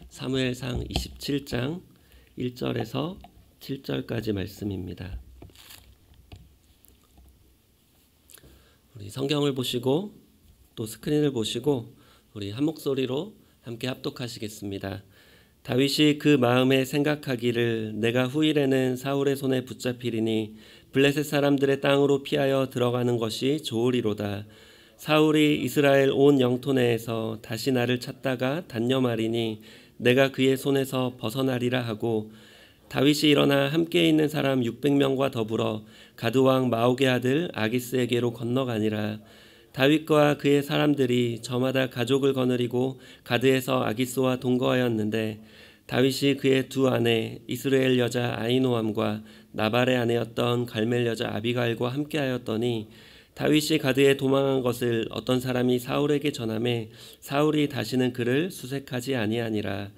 사무엘상 27장 1절에서 7절까지 말씀입니다. 우리 성경을 보시고 또 스크린을 보시고 우리 한 목소리로 함께 합독하시겠습니다. 다윗이 그 마음에 생각하기를 내가 후일에는 사울의 손에 붙잡히리니 블레셋 사람들의 땅으로 피하여 들어가는 것이 좋으리로다. 사울이 이스라엘 온 영토 내에서 다시 나를 찾다가 단념하리니 내가 그의 손에서 벗어나리라 하고, 다윗이 일어나 함께 있는 사람 600명과 더불어 가드왕 마옥의 아들 아기스에게로 건너가니라. 다윗과 그의 사람들이 저마다 가족을 거느리고 가드에서 아기스와 동거하였는데, 다윗이 그의 두 아내 이스라엘 여자 아히노암과 나발의 아내였던 갈멜 여자 아비가일과 함께하였더니, 다윗이 가드에 도망한 것을 어떤 사람이 사울에게 전하매 사울이 다시는 그를 수색하지 아니하니라.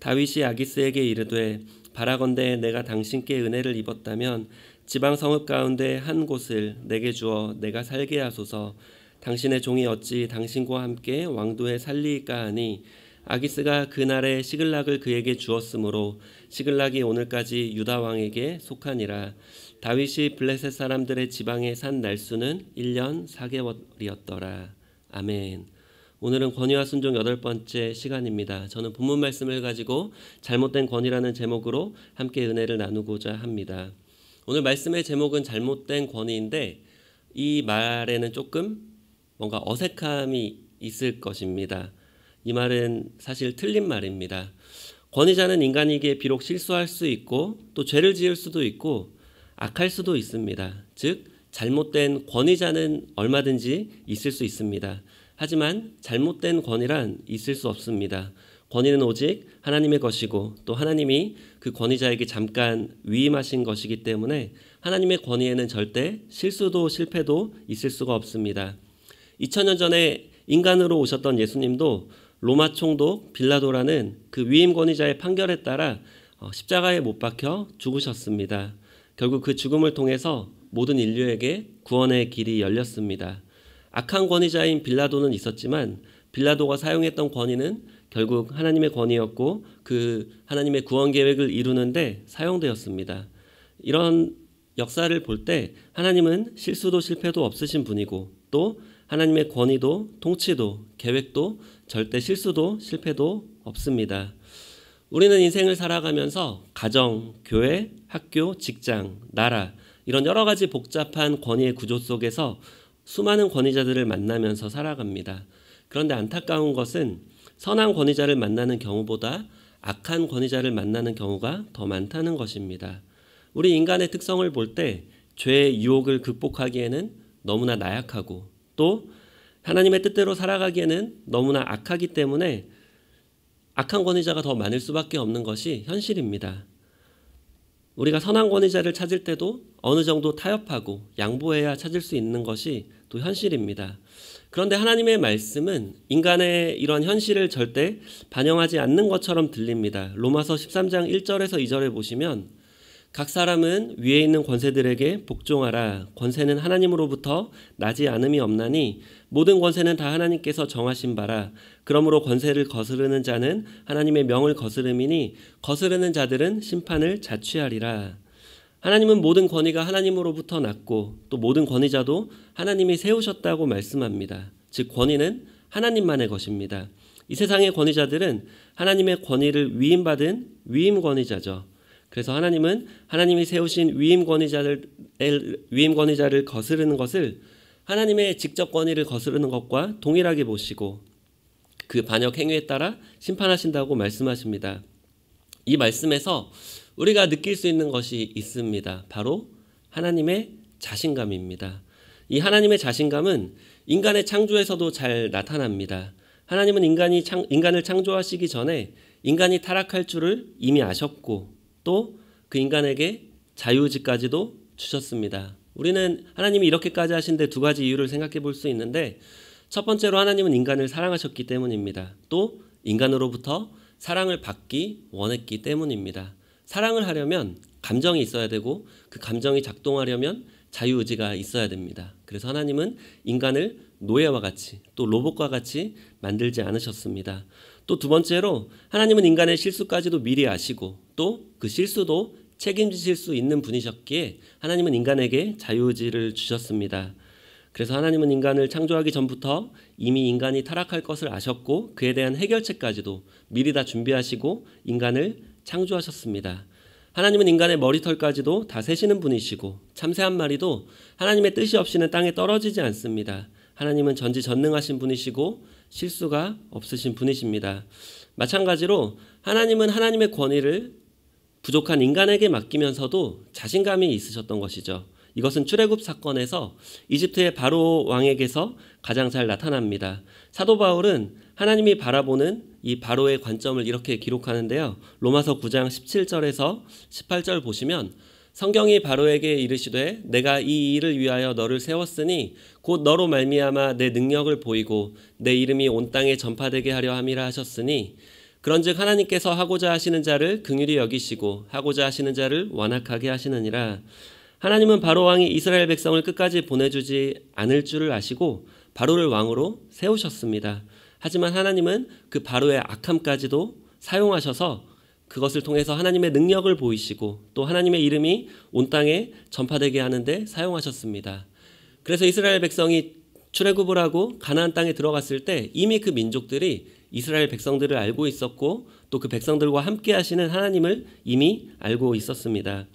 다윗이 아기스에게 이르되 바라건대 내가 당신께 은혜를 입었다면 지방 성읍 가운데 한 곳을 내게 주어 내가 살게 하소서. 당신의 종이 어찌 당신과 함께 왕도에 살리이까 하니, 아기스가 그날에 시글락을 그에게 주었으므로 시글락이 오늘까지 유다 왕에게 속하니라. 다윗이 블레셋 사람들의 지방에 산 날수는 1년 4개월이었더라. 아멘. 오늘은 권위와 순종 8번째 시간입니다. 저는 본문 말씀을 가지고 잘못된 권위라는 제목으로 함께 은혜를 나누고자 합니다. 오늘 말씀의 제목은 잘못된 권위인데 이 말에는 조금 뭔가 어색함이 있을 것입니다. 이 말은 사실 틀린 말입니다. 권위자는 인간에게 비록 실수할 수 있고 또 죄를 지을 수도 있고 악할 수도 있습니다. 즉 잘못된 권위자는 얼마든지 있을 수 있습니다. 하지만 잘못된 권위란 있을 수 없습니다. 권위는 오직 하나님의 것이고 또 하나님이 그 권위자에게 잠깐 위임하신 것이기 때문에 하나님의 권위에는 절대 실수도 실패도 있을 수가 없습니다. 2000년 전에 인간으로 오셨던 예수님도 로마 총독 빌라도라는 그 위임 권위자의 판결에 따라 십자가에 못 박혀 죽으셨습니다. 결국 그 죽음을 통해서 모든 인류에게 구원의 길이 열렸습니다. 악한 권위자인 빌라도는 있었지만 빌라도가 사용했던 권위는 결국 하나님의 권위였고 그 하나님의 구원 계획을 이루는데 사용되었습니다. 이런 역사를 볼 때 하나님은 실수도 실패도 없으신 분이고 또 하나님의 권위도 통치도 계획도 절대 실수도 실패도 없습니다. 우리는 인생을 살아가면서 가정, 교회, 학교, 직장, 나라 이런 여러 가지 복잡한 권위의 구조 속에서 수많은 권위자들을 만나면서 살아갑니다. 그런데 안타까운 것은 선한 권위자를 만나는 경우보다 악한 권위자를 만나는 경우가 더 많다는 것입니다. 우리 인간의 특성을 볼 때 죄의 유혹을 극복하기에는 너무나 나약하고 또 하나님의 뜻대로 살아가기에는 너무나 악하기 때문에 악한 권위자가 더 많을 수밖에 없는 것이 현실입니다. 우리가 선한 권위자를 찾을 때도 어느 정도 타협하고 양보해야 찾을 수 있는 것이 또 현실입니다. 그런데 하나님의 말씀은 인간의 이런 현실을 절대 반영하지 않는 것처럼 들립니다. 로마서 13장 1절에서 2절에 보시면 각 사람은 위에 있는 권세들에게 복종하라. 권세는 하나님으로부터 나지 않음이 없나니 모든 권세는 다 하나님께서 정하신 바라. 그러므로 권세를 거스르는 자는 하나님의 명을 거스름이니 거스르는 자들은 심판을 자취하리라. 하나님은 모든 권위가 하나님으로부터 났고 또 모든 권위자도 하나님이 세우셨다고 말씀합니다. 즉 권위는 하나님만의 것입니다. 이 세상의 권위자들은 하나님의 권위를 위임받은 위임 권위자죠. 그래서 하나님은 하나님이 세우신 위임 권위자를 거스르는 것을 하나님의 직접 권위를 거스르는 것과 동일하게 보시고 그 반역 행위에 따라 심판하신다고 말씀하십니다. 이 말씀에서 우리가 느낄 수 있는 것이 있습니다. 바로 하나님의 자신감입니다. 이 하나님의 자신감은 인간의 창조에서도 잘 나타납니다. 하나님은 인간을 창조하시기 전에 인간이 타락할 줄을 이미 아셨고 또 그 인간에게 자유의지까지도 주셨습니다. 우리는 하나님이 이렇게까지 하신데 두 가지 이유를 생각해 볼 수 있는데, 첫 번째로 하나님은 인간을 사랑하셨기 때문입니다. 또 인간으로부터 사랑을 받기 원했기 때문입니다. 사랑을 하려면 감정이 있어야 되고 그 감정이 작동하려면 자유의지가 있어야 됩니다. 그래서 하나님은 인간을 노예와 같이 또 로봇과 같이 만들지 않으셨습니다. 또 두 번째로 하나님은 인간의 실수까지도 미리 아시고 또 그 실수도 책임지실 수 있는 분이셨기에 하나님은 인간에게 자유의지를 주셨습니다. 그래서 하나님은 인간을 창조하기 전부터 이미 인간이 타락할 것을 아셨고 그에 대한 해결책까지도 미리 다 준비하시고 인간을 창조하셨습니다. 하나님은 인간의 머리털까지도 다 세시는 분이시고 참새 한 마리도 하나님의 뜻이 없이는 땅에 떨어지지 않습니다. 하나님은 전지전능하신 분이시고 실수가 없으신 분이십니다. 마찬가지로 하나님은 하나님의 권위를 부족한 인간에게 맡기면서도 자신감이 있으셨던 것이죠. 이것은 출애굽 사건에서 이집트의 바로 왕에게서 가장 잘 나타납니다. 사도 바울은 하나님이 바라보는 이 바로의 관점을 이렇게 기록하는데요. 로마서 9장 17절에서 18절 보시면 성경이 바로에게 이르시되 내가 이 일을 위하여 너를 세웠으니 곧 너로 말미암아 내 능력을 보이고 내 이름이 온 땅에 전파되게 하려 함이라 하셨으니 그런즉 하나님께서 하고자 하시는 자를 긍휼히 여기시고 하고자 하시는 자를 완악하게 하시느니라. 하나님은 바로 왕이 이스라엘 백성을 끝까지 보내주지 않을 줄을 아시고 바로를 왕으로 세우셨습니다. 하지만 하나님은 그 바로의 악함까지도 사용하셔서 그것을 통해서 하나님의 능력을 보이시고 또 하나님의 이름이 온 땅에 전파되게 하는데 사용하셨습니다. 그래서 이스라엘 백성이 출애굽을 하고 가나안 땅에 들어갔을 때 이미 그 민족들이 이스라엘 백성들을 알고 있었고 또 그 백성들과 함께 하시는 하나님을 이미 알고 있었습니다.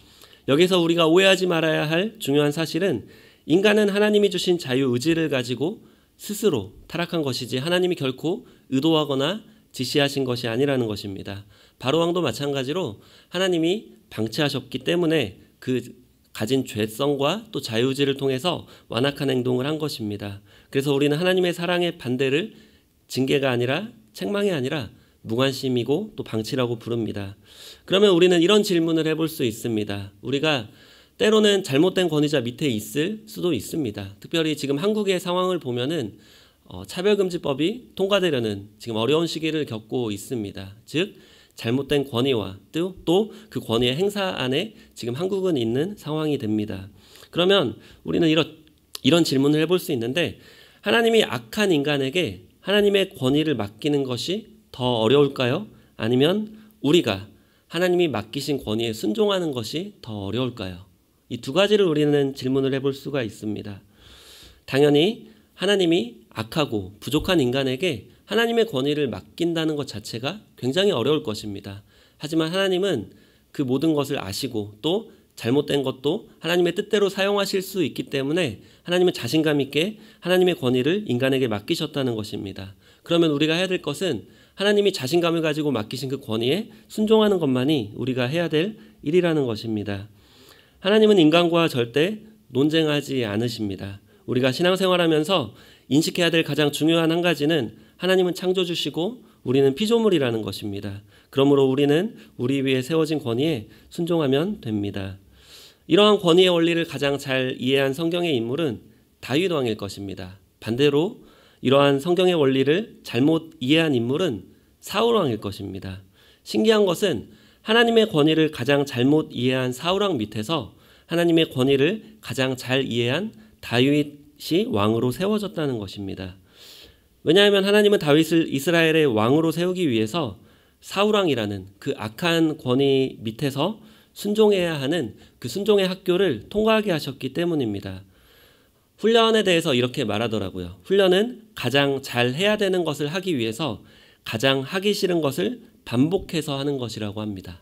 여기서 우리가 오해하지 말아야 할 중요한 사실은 인간은 하나님이 주신 자유의지를 가지고 스스로 타락한 것이지 하나님이 결코 의도하거나 지시하신 것이 아니라는 것입니다. 바로왕도 마찬가지로 하나님이 방치하셨기 때문에 그 가진 죄성과 또 자유의지를 통해서 완악한 행동을 한 것입니다. 그래서 우리는 하나님의 사랑의 반대를 징계가 아니라 책망이 아니라 무관심이고 또 방치라고 부릅니다. 그러면 우리는 이런 질문을 해볼 수 있습니다. 우리가 때로는 잘못된 권위자 밑에 있을 수도 있습니다. 특별히 지금 한국의 상황을 보면은 차별금지법이 통과되려는 지금 어려운 시기를 겪고 있습니다. 즉 잘못된 권위와 또 그 권위의 행사 안에 지금 한국은 있는 상황이 됩니다. 그러면 우리는 이런 질문을 해볼 수 있는데 하나님이 악한 인간에게 하나님의 권위를 맡기는 것이 더 어려울까요? 아니면 우리가 하나님이 맡기신 권위에 순종하는 것이 더 어려울까요? 이 두 가지를 우리는 질문을 해볼 수가 있습니다. 당연히 하나님이 악하고 부족한 인간에게 하나님의 권위를 맡긴다는 것 자체가 굉장히 어려울 것입니다. 하지만 하나님은 그 모든 것을 아시고 또 잘못된 것도 하나님의 뜻대로 사용하실 수 있기 때문에 하나님은 자신감 있게 하나님의 권위를 인간에게 맡기셨다는 것입니다. 그러면 우리가 해야 될 것은 하나님이 자신감을 가지고 맡기신 그 권위에 순종하는 것만이 우리가 해야 될 일이라는 것입니다. 하나님은 인간과 절대 논쟁하지 않으십니다. 우리가 신앙생활하면서 인식해야 될 가장 중요한 한 가지는 하나님은 창조주시고 우리는 피조물이라는 것입니다. 그러므로 우리는 우리 위에 세워진 권위에 순종하면 됩니다. 이러한 권위의 원리를 가장 잘 이해한 성경의 인물은 다윗 왕일 것입니다. 반대로 이러한 성경의 원리를 잘못 이해한 인물은 사울 왕일 것입니다. 신기한 것은 하나님의 권위를 가장 잘못 이해한 사울 왕 밑에서 하나님의 권위를 가장 잘 이해한 다윗이 왕으로 세워졌다는 것입니다. 왜냐하면 하나님은 다윗을 이스라엘의 왕으로 세우기 위해서 사울 왕이라는 그 악한 권위 밑에서 순종해야 하는 그 순종의 학교를 통과하게 하셨기 때문입니다. 훈련에 대해서 이렇게 말하더라고요. 훈련은 가장 잘 해야 되는 것을 하기 위해서 가장 하기 싫은 것을 반복해서 하는 것이라고 합니다.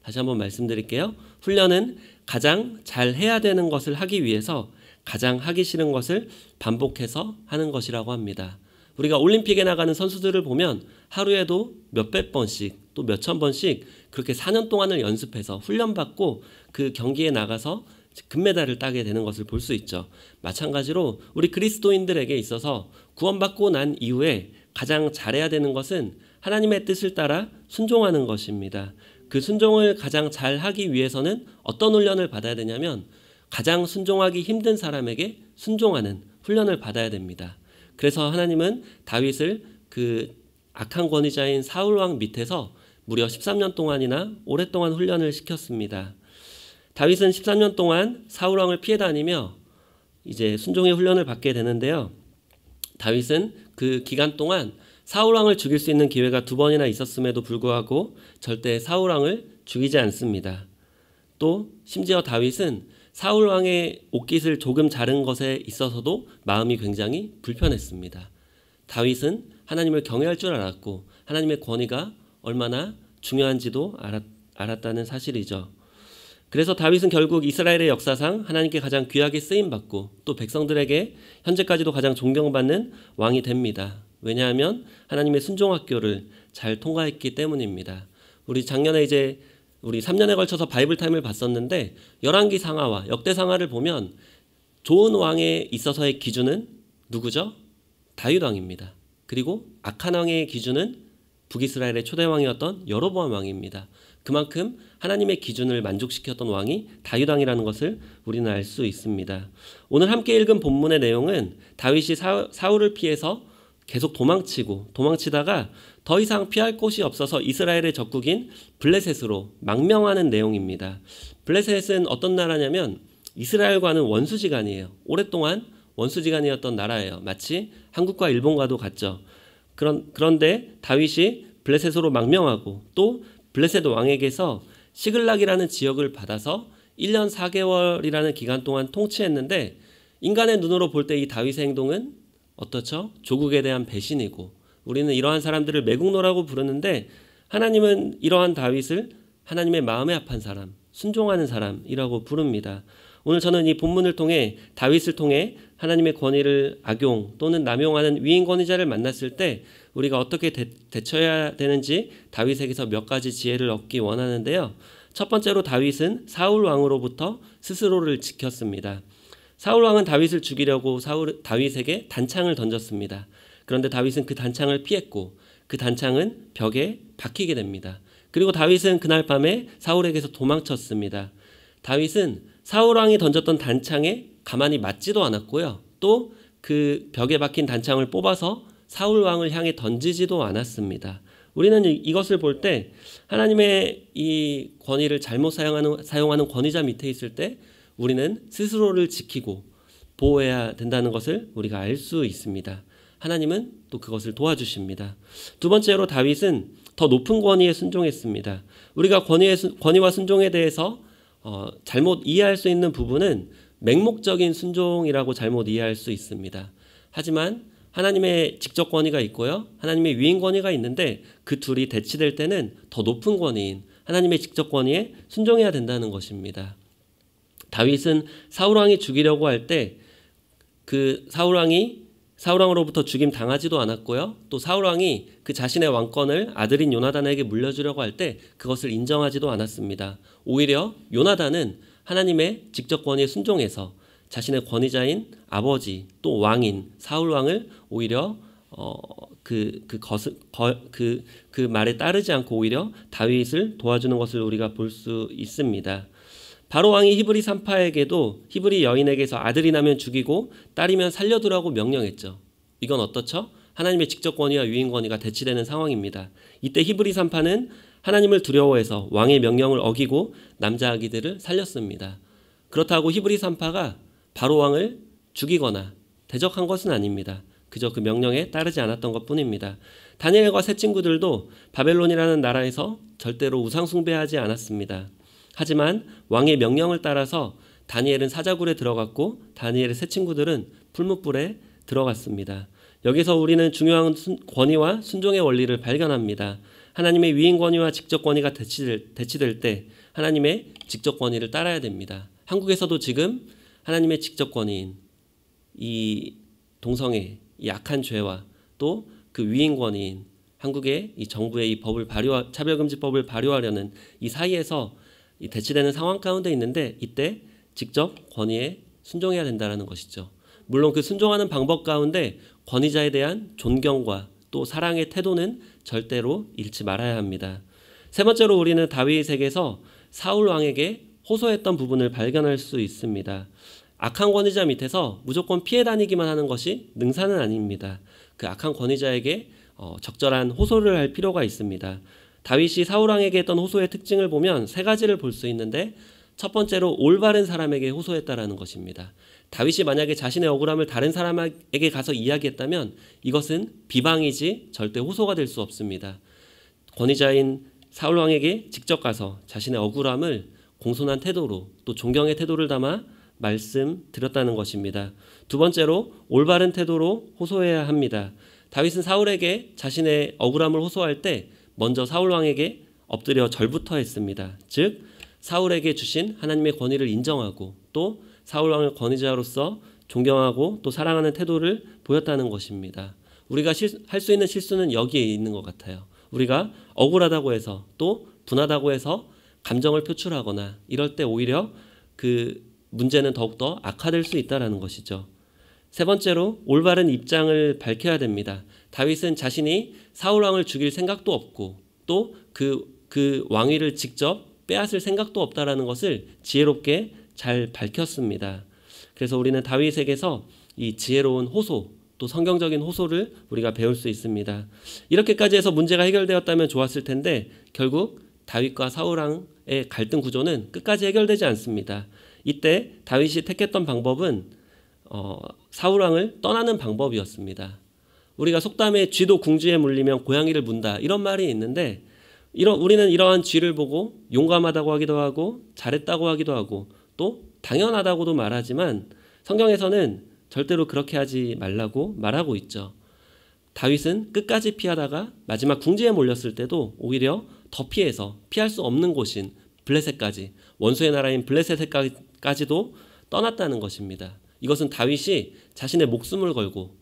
다시 한번 말씀드릴게요. 훈련은 가장 잘 해야 되는 것을 하기 위해서 가장 하기 싫은 것을 반복해서 하는 것이라고 합니다. 우리가 올림픽에 나가는 선수들을 보면 하루에도 몇백 번씩 또 몇천 번씩 그렇게 4년 동안을 연습해서 훈련받고 그 경기에 나가서 금메달을 따게 되는 것을 볼 수 있죠. 마찬가지로 우리 그리스도인들에게 있어서 구원받고 난 이후에 가장 잘해야 되는 것은 하나님의 뜻을 따라 순종하는 것입니다. 그 순종을 가장 잘 하기 위해서는 어떤 훈련을 받아야 되냐면 가장 순종하기 힘든 사람에게 순종하는 훈련을 받아야 됩니다. 그래서 하나님은 다윗을 그 악한 권위자인 사울 왕 밑에서 무려 13년 동안이나 오랫동안 훈련을 시켰습니다. 다윗은 13년 동안 사울 왕을 피해 다니며 이제 순종의 훈련을 받게 되는데요. 다윗은 그 기간 동안 사울 왕을 죽일 수 있는 기회가 2번이나 있었음에도 불구하고 절대 사울 왕을 죽이지 않습니다. 또 심지어 다윗은 사울 왕의 옷깃을 조금 자른 것에 있어서도 마음이 굉장히 불편했습니다. 다윗은 하나님을 경외할 줄 알았고 하나님의 권위가 얼마나 중요한지도 알았다는 사실이죠. 그래서 다윗은 결국 이스라엘의 역사상 하나님께 가장 귀하게 쓰임받고 또 백성들에게 현재까지도 가장 존경받는 왕이 됩니다. 왜냐하면 하나님의 순종학교를 잘 통과했기 때문입니다. 우리 작년에 우리 3년에 걸쳐서 바이블 타임을 봤었는데 열왕기 상하와 역대 상하를 보면 좋은 왕에 있어서의 기준은 누구죠? 다윗 왕입니다. 그리고 악한 왕의 기준은 북이스라엘의 초대 왕이었던 여로보암 왕입니다. 그만큼 하나님의 기준을 만족시켰던 왕이 다윗 왕이라는 것을 우리는 알 수 있습니다. 오늘 함께 읽은 본문의 내용은 다윗이 사울을 피해서 계속 도망치다가 더 이상 피할 곳이 없어서 이스라엘의 적국인 블레셋으로 망명하는 내용입니다. 블레셋은 어떤 나라냐면 이스라엘과는 원수지간이에요. 오랫동안 원수지간이었던 나라예요. 마치 한국과 일본과도 같죠. 그런데 다윗이 블레셋으로 망명하고 또 블레셋 왕에게서 시글락이라는 지역을 받아서 1년 4개월이라는 기간 동안 통치했는데 인간의 눈으로 볼 때 이 다윗의 행동은 어떻죠? 조국에 대한 배신이고 우리는 이러한 사람들을 매국노라고 부르는데 하나님은 이러한 다윗을 하나님의 마음에 합한 사람, 순종하는 사람이라고 부릅니다. 오늘 저는 이 본문을 통해 다윗을 통해 하나님의 권위를 악용 또는 남용하는 위인 권위자를 만났을 때 우리가 어떻게 대처해야 되는지 다윗에게서 몇 가지 지혜를 얻기 원하는데요. 첫 번째로 다윗은 사울 왕으로부터 스스로를 지켰습니다. 사울 왕은 다윗을 죽이려고 다윗에게 단창을 던졌습니다. 그런데 다윗은 그 단창을 피했고 그 단창은 벽에 박히게 됩니다. 그리고 다윗은 그날 밤에 사울에게서 도망쳤습니다. 다윗은 사울 왕이 던졌던 단창에 가만히 맞지도 않았고요. 또 그 벽에 박힌 단창을 뽑아서 사울 왕을 향해 던지지도 않았습니다. 우리는 이것을 볼 때 하나님의 이 권위를 잘못 사용하는 권위자 밑에 있을 때 우리는 스스로를 지키고 보호해야 된다는 것을 우리가 알 수 있습니다. 하나님은 또 그것을 도와주십니다. 두 번째로 다윗은 더 높은 권위에 순종했습니다. 우리가 권위와 순종에 대해서 잘못 이해할 수 있는 부분은 맹목적인 순종이라고 잘못 이해할 수 있습니다. 하지만 하나님의 직접 권위가 있고요. 하나님의 위인 권위가 있는데 그 둘이 대치될 때는 더 높은 권위인 하나님의 직접 권위에 순종해야 된다는 것입니다. 다윗은 사울 왕이 죽이려고 할 때 그 사울 왕으로부터 죽임 당하지도 않았고요. 또 사울 왕이 그 자신의 왕권을 아들인 요나단에게 물려주려고 할 때 그것을 인정하지도 않았습니다. 오히려 요나단은 하나님의 직접 권위에 순종해서 자신의 권위자인 아버지 또 왕인 사울 왕을 오히려 그 말에 따르지 않고 오히려 다윗을 도와주는 것을 우리가 볼 수 있습니다. 바로 왕이 히브리 산파에게도 히브리 여인에게서 아들이 나면 죽이고 딸이면 살려두라고 명령했죠. 이건 어떻죠? 하나님의 직접 권위와 위인 권위가 대치되는 상황입니다. 이때 히브리 산파는 하나님을 두려워해서 왕의 명령을 어기고 남자 아기들을 살렸습니다. 그렇다고 히브리 산파가 바로 왕을 죽이거나 대적한 것은 아닙니다. 그저 그 명령에 따르지 않았던 것뿐입니다. 다니엘과 세 친구들도 바벨론이라는 나라에서 절대로 우상 숭배하지 않았습니다. 하지만 왕의 명령을 따라서 다니엘은 사자굴에 들어갔고 다니엘의 세 친구들은 풀무불에 들어갔습니다. 여기서 우리는 중요한 권위와 순종의 원리를 발견합니다. 하나님의 위인 권위와 직접 권위가 대치될 때 하나님의 직접 권위를 따라야 됩니다. 한국에서도 지금 하나님의 직접 권위인 이 동성애, 이 악한 죄와 또 그 위인 권위인 한국의 이 정부의 이 차별금지법을 발효하려는 이 사이에서 이 대치되는 상황 가운데 있는데 이때 직접 권위에 순종해야 된다는 것이죠. 물론 그 순종하는 방법 가운데 권위자에 대한 존경과 또 사랑의 태도는 절대로 잃지 말아야 합니다. 세 번째로 우리는 다윗에게서 사울 왕에게 호소했던 부분을 발견할 수 있습니다. 악한 권위자 밑에서 무조건 피해 다니기만 하는 것이 능사는 아닙니다. 그 악한 권위자에게 적절한 호소를 할 필요가 있습니다. 다윗이 사울 왕에게 했던 호소의 특징을 보면 세 가지를 볼 수 있는데 첫 번째로 올바른 사람에게 호소했다라는 것입니다. 다윗이 만약에 자신의 억울함을 다른 사람에게 가서 이야기했다면 이것은 비방이지 절대 호소가 될 수 없습니다. 권위자인 사울 왕에게 직접 가서 자신의 억울함을 공손한 태도로 또 존경의 태도를 담아 말씀드렸다는 것입니다. 두 번째로 올바른 태도로 호소해야 합니다. 다윗은 사울에게 자신의 억울함을 호소할 때 먼저 사울 왕에게 엎드려 절부터 했습니다. 즉 사울에게 주신 하나님의 권위를 인정하고 또 사울 왕을 권위자로서 존경하고 또 사랑하는 태도를 보였다는 것입니다. 우리가 할 수 있는 실수는 여기에 있는 것 같아요. 우리가 억울하다고 해서 또 분하다고 해서 감정을 표출하거나 이럴 때 오히려 그 문제는 더욱더 악화될 수 있다는 것이죠. 세 번째로 올바른 입장을 밝혀야 됩니다. 다윗은 자신이 사울 왕을 죽일 생각도 없고 또 그 왕위를 직접 빼앗을 생각도 없다라는 것을 지혜롭게 잘 밝혔습니다. 그래서 우리는 다윗에게서 이 지혜로운 호소 또 성경적인 호소를 우리가 배울 수 있습니다. 이렇게까지 해서 문제가 해결되었다면 좋았을 텐데 결국 다윗과 사울 왕의 갈등 구조는 끝까지 해결되지 않습니다. 이때 다윗이 택했던 방법은 사울 왕을 떠나는 방법이었습니다. 우리가 속담에 쥐도 궁지에 물리면 고양이를 문다 이런 말이 있는데 우리는 이러한 쥐를 보고 용감하다고 하기도 하고 잘했다고 하기도 하고 또 당연하다고도 말하지만 성경에서는 절대로 그렇게 하지 말라고 말하고 있죠. 다윗은 끝까지 피하다가 마지막 궁지에 몰렸을 때도 오히려 더 피해서 피할 수 없는 곳인 블레셋까지 원수의 나라인 블레셋까지도 떠났다는 것입니다. 이것은 다윗이 자신의 목숨을 걸고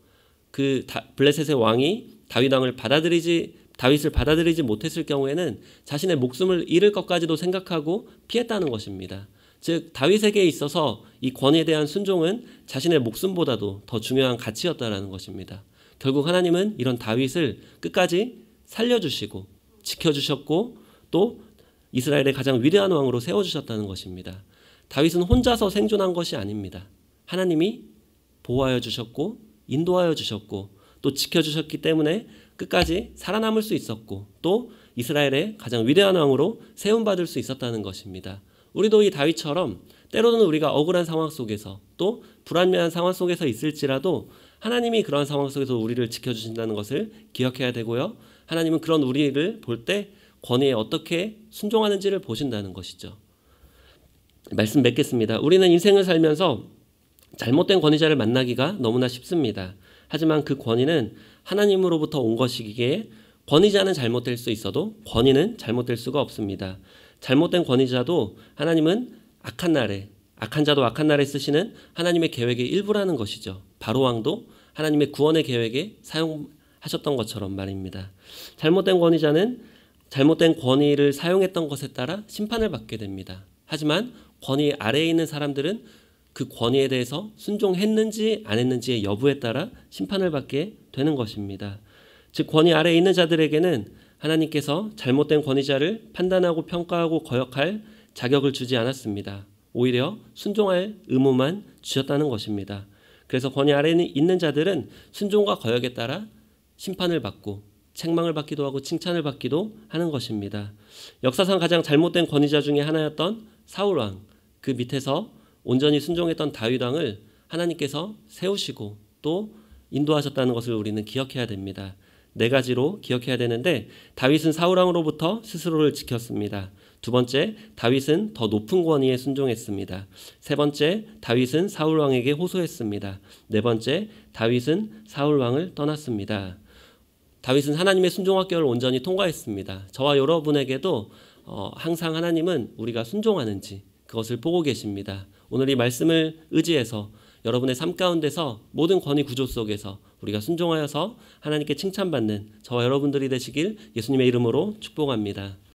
그 블레셋의 왕이 다윗을 받아들이지 못했을 경우에는 자신의 목숨을 잃을 것까지도 생각하고 피했다는 것입니다. 즉 다윗에게 있어서 이 권위에 대한 순종은 자신의 목숨보다도 더 중요한 가치였다는 것입니다. 결국 하나님은 이런 다윗을 끝까지 살려주시고 지켜주셨고 또 이스라엘의 가장 위대한 왕으로 세워주셨다는 것입니다. 다윗은 혼자서 생존한 것이 아닙니다. 하나님이 보호하여 주셨고 인도하여 주셨고 또 지켜주셨기 때문에 끝까지 살아남을 수 있었고 또 이스라엘의 가장 위대한 왕으로 세움받을 수 있었다는 것입니다. 우리도 이 다윗처럼 때로는 우리가 억울한 상황 속에서 또 불안한 상황 속에서 있을지라도 하나님이 그러한 상황 속에서 우리를 지켜주신다는 것을 기억해야 되고요. 하나님은 그런 우리를 볼 때 권위에 어떻게 순종하는지를 보신다는 것이죠. 말씀 맺겠습니다. 우리는 인생을 살면서 잘못된 권위자를 만나기가 너무나 쉽습니다. 하지만 그 권위는 하나님으로부터 온 것이기에 권위자는 잘못될 수 있어도 권위는 잘못될 수가 없습니다. 잘못된 권위자도 하나님은 악한 자도 악한 날에 쓰시는 하나님의 계획의 일부라는 것이죠. 바로왕도 하나님의 구원의 계획에 사용하셨던 것처럼 말입니다. 잘못된 권위자는 잘못된 권위를 사용했던 것에 따라 심판을 받게 됩니다. 하지만 권위 아래에 있는 사람들은 그 권위에 대해서 순종했는지 안 했는지의 여부에 따라 심판을 받게 되는 것입니다. 즉 권위 아래에 있는 자들에게는 하나님께서 잘못된 권위자를 판단하고 평가하고 거역할 자격을 주지 않았습니다. 오히려 순종할 의무만 주셨다는 것입니다. 그래서 권위 아래에 있는 자들은 순종과 거역에 따라 심판을 받고 책망을 받기도 하고 칭찬을 받기도 하는 것입니다. 역사상 가장 잘못된 권위자 중에 하나였던 사울 왕, 그 밑에서 온전히 순종했던 다윗 왕을 하나님께서 세우시고 또 인도하셨다는 것을 우리는 기억해야 됩니다. 네 가지로 기억해야 되는데 다윗은 사울 왕으로부터 스스로를 지켰습니다. 두 번째, 다윗은 더 높은 권위에 순종했습니다. 세 번째, 다윗은 사울 왕에게 호소했습니다. 네 번째, 다윗은 사울 왕을 떠났습니다. 다윗은 하나님의 순종학교를 온전히 통과했습니다. 저와 여러분에게도 항상 하나님은 우리가 순종하는지 그것을 보고 계십니다. 오늘 이 말씀을 의지해서 여러분의 삶 가운데서 모든 권위 구조 속에서 우리가 순종하여서 하나님께 칭찬받는 저와 여러분들이 되시길 예수님의 이름으로 축복합니다.